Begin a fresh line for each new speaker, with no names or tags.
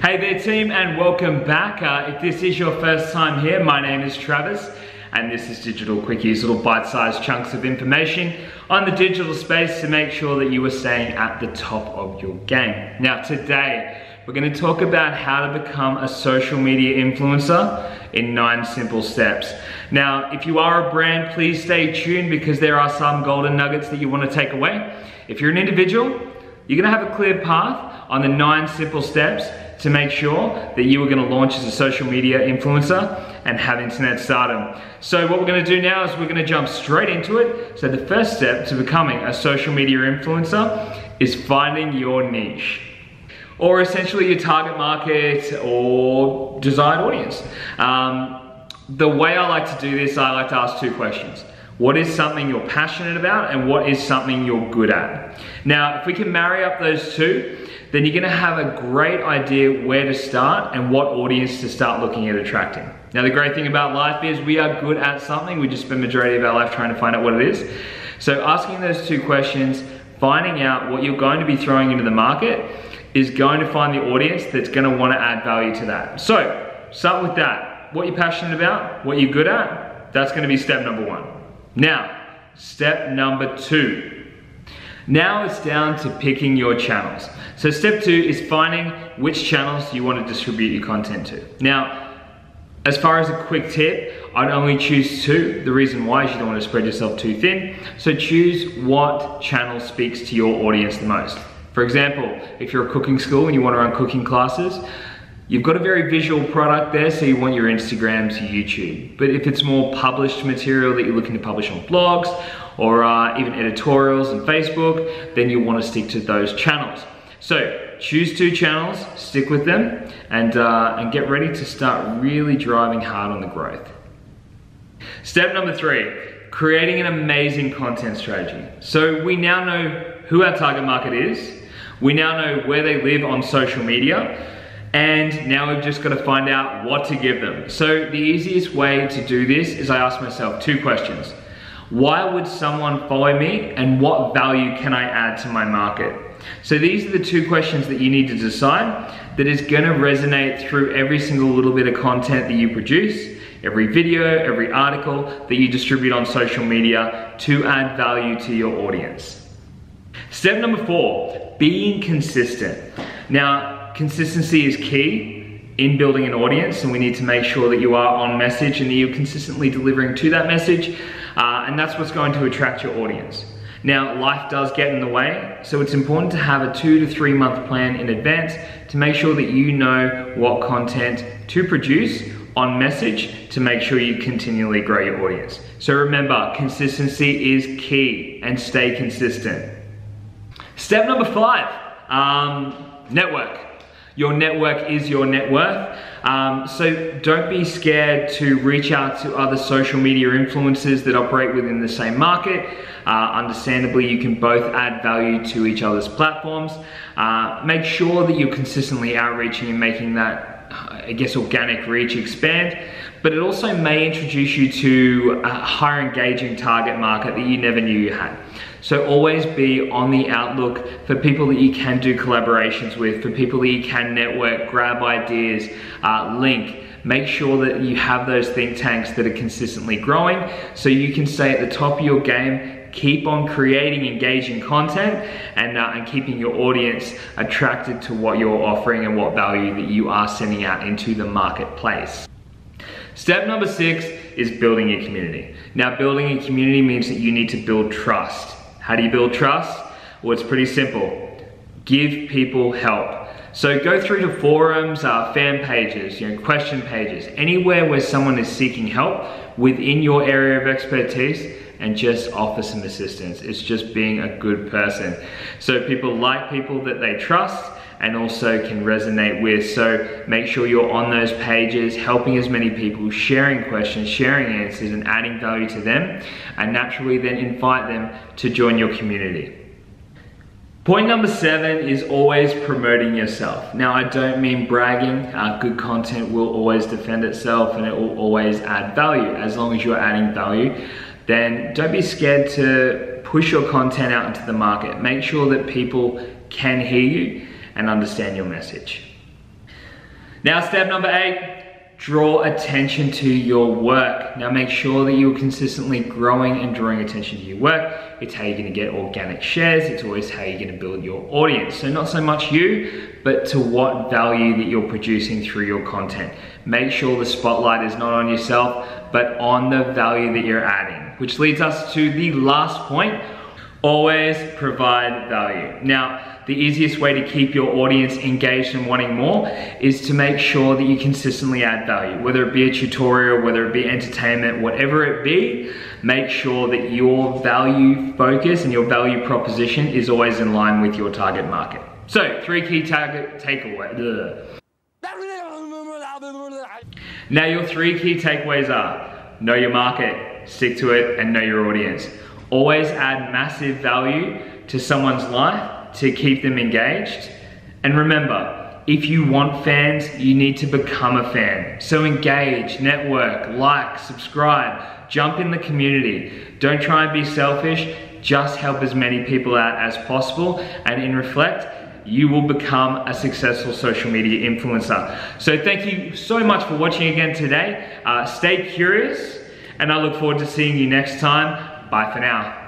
Hey there team, and welcome back. If this is your first time here, my name is Travis and this is Digital Quickies, little bite-sized chunks of information on the digital space to make sure that you are staying at the top of your game. Now today, we're going to talk about how to become a social media influencer in 9 simple steps. Now, if you are a brand, please stay tuned because there are some golden nuggets that you want to take away. If you're an individual, you're going to have a clear path on the 9 simple steps to make sure that you are going to launch as a social media influencer and have internet stardom. So what we're going to do now is we're going to jump straight into it. So the first step to becoming a social media influencer is finding your niche, or essentially your target market or desired audience. The way I like to do this, I like to ask 2 questions. What is something you're passionate about, and what is something you're good at? Now, if we can marry up those 2, then you're gonna have a great idea where to start and what audience to start looking at attracting. Now, the great thing about life is we are good at something, we just spend the majority of our life trying to find out what it is. So asking those 2 questions, finding out what you're going to be throwing into the market is going to find the audience that's gonna wanna add value to that. So, start with that. What you're passionate about, what you're good at, that's gonna be step number 1. Now, step number 2. Now it's down to picking your channels. So step 2 is finding which channels you want to distribute your content to. Now, as far as a quick tip, I'd only choose 2. The reason why is you don't want to spread yourself too thin. So choose what channel speaks to your audience the most. For example, if you're a cooking school and you want to run cooking classes, you've got a very visual product there, so you want your Instagram to YouTube. But if it's more published material that you're looking to publish on blogs or even editorials on Facebook, then you want to stick to those channels. So choose 2 channels, stick with them, and get ready to start really driving hard on the growth. Step number 3, creating an amazing content strategy. So we now know who our target market is, we now know where they live on social media, and now we've just got to find out what to give them. So the easiest way to do this is I ask myself 2 questions. Why would someone follow me, and what value can I add to my market? So these are the 2 questions that you need to decide that is going to resonate through every single little bit of content that you produce, every video, every article that you distribute on social media to add value to your audience. Step number 4, being consistent. Now, consistency is key in building an audience, and we need to make sure that you are on message and that you're consistently delivering to that message, and that's what's going to attract your audience. Now, life does get in the way, so it's important to have a 2 to 3 month plan in advance to make sure that you know what content to produce on message to make sure you continually grow your audience. So remember, consistency is key, and stay consistent. Step number 5, network. Your network is your net worth. So don't be scared to reach out to other social media influencers that operate within the same market. Understandably, you can both add value to each other's platforms. Make sure that you're consistently outreaching and making that, I guess, organic reach expand. But it also may introduce you to a higher engaging target market that you never knew you had. So always be on the outlook for people that you can do collaborations with, for people that you can network, grab ideas, link. Make sure that you have those think tanks that are consistently growing so you can stay at the top of your game, keep on creating engaging content, and keeping your audience attracted to what you're offering and what value that you are sending out into the marketplace. Step number 6 is building a community. Now, building a community means that you need to build trust. How do you build trust? Well, it's pretty simple. Give people help. So go through to forums, fan pages, question pages, anywhere where someone is seeking help within your area of expertise, and just offer some assistance. It's just being a good person. So people like people that they trust and also can resonate with. So make sure you're on those pages, helping as many people, sharing questions, sharing answers, and adding value to them, and naturally then invite them to join your community. Point number 7 is always promoting yourself. Now, I don't mean bragging. Good content will always defend itself and it will always add value. As long as you're adding value, then don't be scared to push your content out into the market. Make sure that people can hear you and understand your message. Now, step number 8, draw attention to your work. Now make sure that you're consistently growing and drawing attention to your work. It's how you're gonna get organic shares. It's always how you're gonna build your audience. So not so much you, but to what value that you're producing through your content. Make sure the spotlight is not on yourself, but on the value that you're adding. Which leads us to the last point, always provide value. Now, the easiest way to keep your audience engaged and wanting more is to make sure that you consistently add value. Whether it be a tutorial, whether it be entertainment, whatever it be, make sure that your value focus and your value proposition is always in line with your target market. So, 3 key takeaways. Now your 3 key takeaways are, know your market, stick to it, and know your audience. Always add massive value to someone's life to keep them engaged. And remember, if you want fans, you need to become a fan. So engage, network, like, subscribe, jump in the community. Don't try and be selfish, just help as many people out as possible. And in Reflect, you will become a successful social media influencer. So thank you so much for watching again today. Stay curious, and I look forward to seeing you next time. Bye for now.